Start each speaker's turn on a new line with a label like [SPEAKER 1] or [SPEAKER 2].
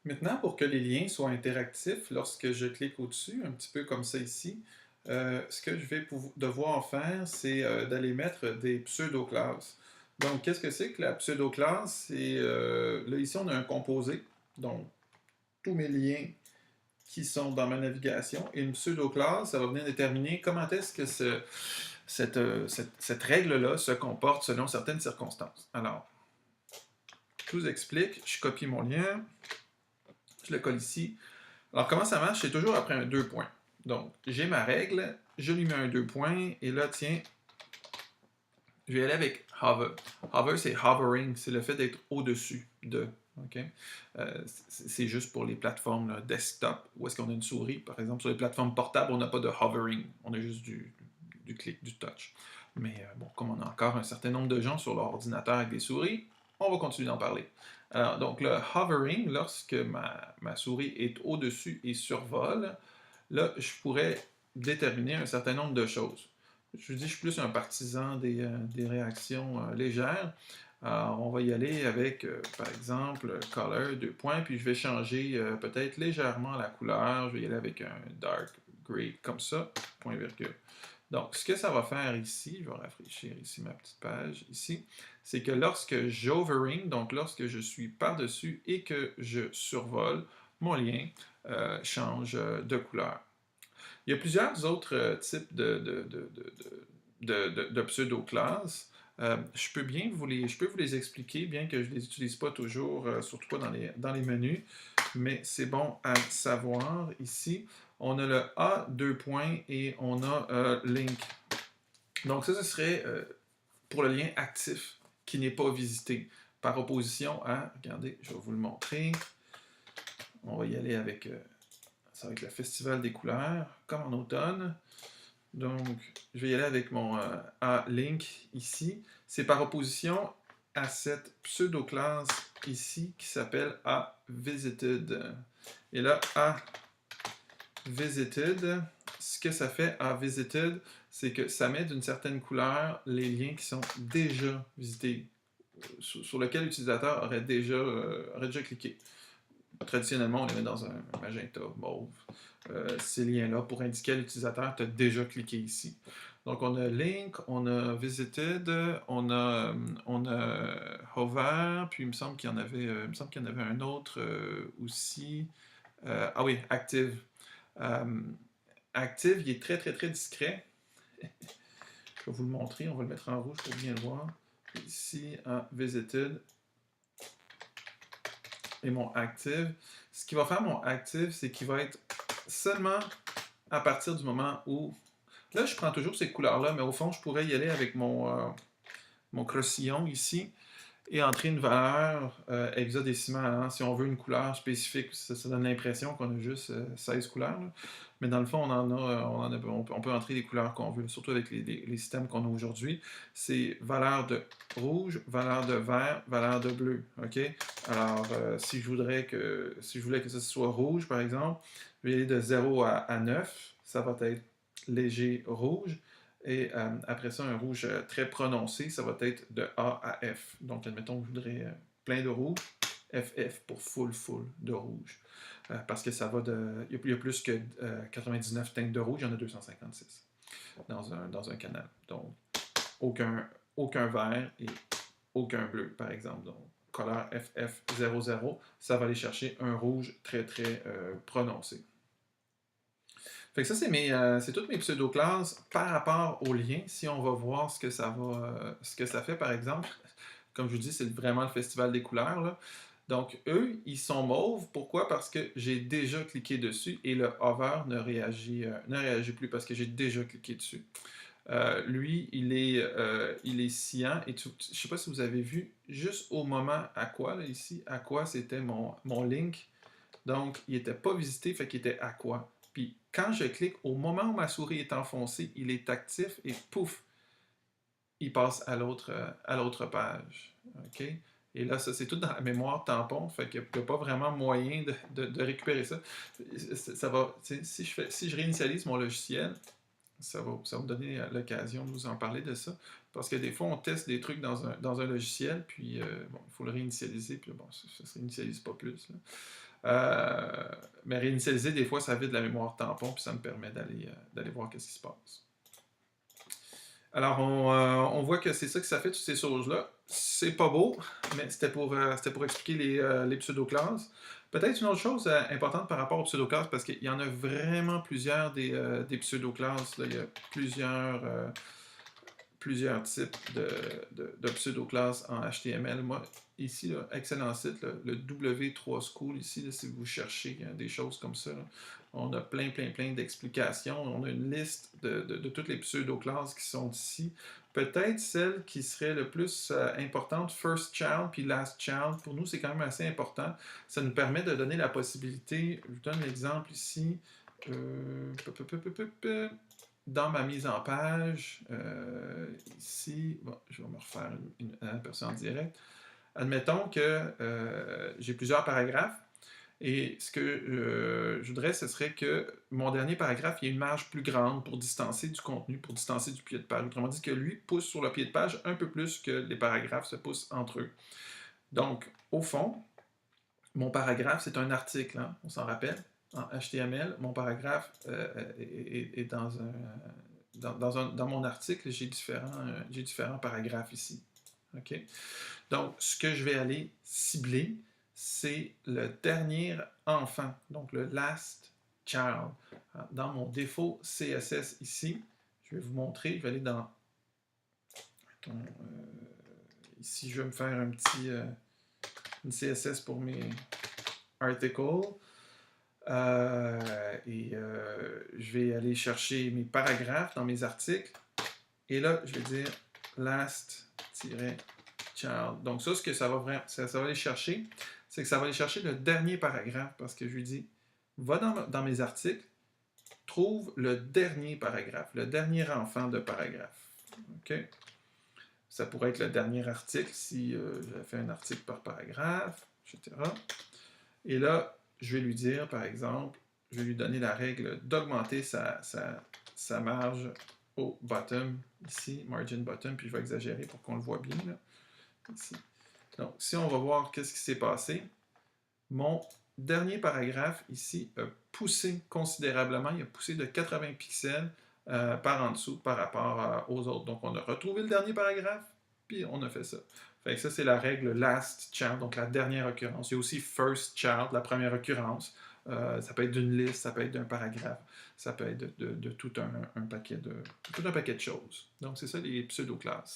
[SPEAKER 1] Maintenant, pour que les liens soient interactifs, lorsque je clique au-dessus, un petit peu comme ça ici, ce que je vais devoir faire, c'est d'aller mettre des pseudo-classes. Donc, qu'est-ce que c'est que la pseudo-classe? Là, ici, on a un composé, donc tous mes liens qui sont dans ma navigation, et une pseudo-classe, ça va venir déterminer comment est-ce que cette règle-là se comporte selon certaines circonstances. Alors, je vous explique, je copie mon lien, je le colle ici. Alors, comment ça marche? C'est toujours après un deux points. Donc, j'ai ma règle, je lui mets un deux points, et là, tiens, je vais aller avec hover. Hover, c'est hovering, c'est le fait d'être au-dessus de. OK? C'est juste pour les plateformes là, desktop, où est-ce qu'on a une souris. Par exemple, sur les plateformes portables, on n'a pas de hovering, on a juste du clic, du touch. Mais bon, comme on a encore un certain nombre de gens sur leur ordinateur avec des souris, on va continuer d'en parler. Alors, donc le hovering, lorsque ma souris est au-dessus et survole, là, je pourrais déterminer un certain nombre de choses. Je vous dis, je suis plus un partisan des réactions légères. Alors, on va y aller avec, par exemple, color, deux points, puis je vais changer peut-être légèrement la couleur. Je vais y aller avec un dark gray comme ça, point virgule. Donc, ce que ça va faire ici, je vais rafraîchir ici ma petite page ici, c'est que lorsque j'overing, donc lorsque je suis par-dessus et que je survole, mon lien change de couleur. Il y a plusieurs autres types de pseudo-classes. Je peux vous les expliquer, bien que je ne les utilise pas toujours, surtout pas dans les menus, mais c'est bon à savoir ici. On a le A, deux points, et on a link. Donc ça, ce serait pour le lien actif qui n'est pas visité, par opposition à, regardez, je vais vous le montrer. On va y aller avec, ça va être le Festival des couleurs, comme en automne. Donc, je vais y aller avec mon A-Link ici. C'est par opposition à cette pseudo-classe ici qui s'appelle A-Visited. Et là, A-Visited, ce que ça fait A-Visited, c'est que ça met d'une certaine couleur les liens qui sont déjà visités, sur lesquels l'utilisateur aurait déjà cliqué. Traditionnellement, on les met dans un magenta mauve. Ces liens-là pour indiquer à l'utilisateur que tu as déjà cliqué ici. Donc, on a Link, on a Visited, on a Hover, puis il me semble qu'il y en avait, un autre aussi. Ah oui, Active. Euh, Active, il est très, très, très discret. Je vais vous le montrer, on va le mettre en rouge pour bien le voir. Ici, Visited. Et mon Active. Ce qui va faire mon Active, c'est qu'il va être seulement à partir du moment où... Là, je prends toujours ces couleurs-là, mais au fond, je pourrais y aller avec mon crossillon ici et entrer une valeur hexadécimale. Hein. Si on veut une couleur spécifique, ça donne l'impression qu'on a juste 16 couleurs. Là. Mais dans le fond, on peut entrer les couleurs qu'on veut, surtout avec les systèmes qu'on a aujourd'hui. C'est valeur de rouge, valeur de vert, valeur de bleu. OK? Alors, si je voulais que ce soit rouge, par exemple, je vais aller de 0 à 9. Ça va être léger rouge. Et après ça, un rouge très prononcé, ça va être de A à F. Donc, admettons que je voudrais plein de rouge, FF pour full de rouge. Parce que ça va de... Il y a plus que 99 teintes de rouge, il y en a 256 dans un canal. Donc, aucun vert et aucun bleu, par exemple. Donc, couleur FF00, ça va aller chercher un rouge très, très prononcé. Fait que ça, c'est toutes mes pseudo-classes par rapport au lien. Si on va voir ce que ça fait, par exemple, comme je vous dis, c'est vraiment le festival des couleurs. Là. Donc, eux, ils sont mauves. Pourquoi? Parce que j'ai déjà cliqué dessus et le hover ne réagit plus parce que j'ai déjà cliqué dessus. Lui, il est cyan. Et je ne sais pas si vous avez vu, juste au moment aqua, là, ici, aqua, c'était mon link. Donc, il n'était pas visité, fait qu'il était aqua. Puis, quand je clique, au moment où ma souris est enfoncée, il est actif et pouf, il passe à l'autre page. OK? Et là, ça, c'est tout dans la mémoire tampon, fait qu'il n'y a pas vraiment moyen de récupérer ça. Ça va, si je réinitialise mon logiciel, ça va me donner l'occasion de vous en parler de ça. Parce que des fois, on teste des trucs dans un logiciel, puis bon, il faut le réinitialiser, puis bon, ça ne se réinitialise pas plus. Là. Euh, mais réinitialiser, des fois, ça vide la mémoire tampon, puis ça me permet d'aller voir qu'est-ce qui se passe. Alors, on voit que c'est ça que ça fait, toutes ces choses-là. C'est pas beau, mais c'était pour expliquer les pseudo-classes. Peut-être une autre chose importante par rapport aux pseudo-classes, parce qu'il y en a vraiment plusieurs des pseudo-classes. Il y a plusieurs types de pseudo-classes en HTML. Moi, ici, là, excellent site, là, le W3School, ici, là, si vous cherchez des choses comme ça, là, on a plein d'explications. On a une liste de toutes les pseudo-classes qui sont ici. Peut-être celle qui serait le plus importante, First Child puis Last Child. Pour nous, c'est quand même assez important. Ça nous permet de donner la possibilité, je vous donne l'exemple ici, dans ma mise en page, ici, bon, je vais me refaire une aperçu en direct. Admettons que j'ai plusieurs paragraphes et ce que je voudrais, ce serait que mon dernier paragraphe, il y ait une marge plus grande pour distancer du contenu, pour distancer du pied de page. Autrement dit, que lui pousse sur le pied de page un peu plus que les paragraphes se poussent entre eux. Donc, au fond, mon paragraphe, c'est un article, hein, on s'en rappelle. En HTML, mon paragraphe est dans mon article, j'ai différents paragraphes ici. OK? Donc, ce que je vais aller cibler, c'est le dernier enfant, donc le last child. Dans mon défaut CSS ici, je vais vous montrer, je vais aller dans... ici, je vais me faire une CSS pour mes articles. Je vais aller chercher mes paragraphes dans mes articles. Et là, je vais dire last-child. Donc ça, ce que ça va aller chercher, c'est que ça va aller chercher le dernier paragraphe parce que je lui dis, va dans mes articles, trouve le dernier paragraphe, le dernier enfant de paragraphe. OK? Ça pourrait être le dernier article si j'avais fait un article par paragraphe, etc. Et là, je vais lui dire, par exemple, je vais lui donner la règle d'augmenter sa marge au bottom, ici, margin bottom, puis je vais exagérer pour qu'on le voit bien, là, ici. Donc, si on va voir qu'est-ce qui s'est passé, mon dernier paragraphe, ici, a poussé considérablement, il a poussé de 80 pixels par en dessous par rapport aux autres. Donc, on a retrouvé le dernier paragraphe, puis on a fait ça. Fait que ça, c'est la règle last child, donc la dernière occurrence. Il y a aussi first child, la première occurrence. Ça peut être d'une liste, ça peut être d'un paragraphe, ça peut être de tout un paquet de choses. Donc, c'est ça les pseudo-classes.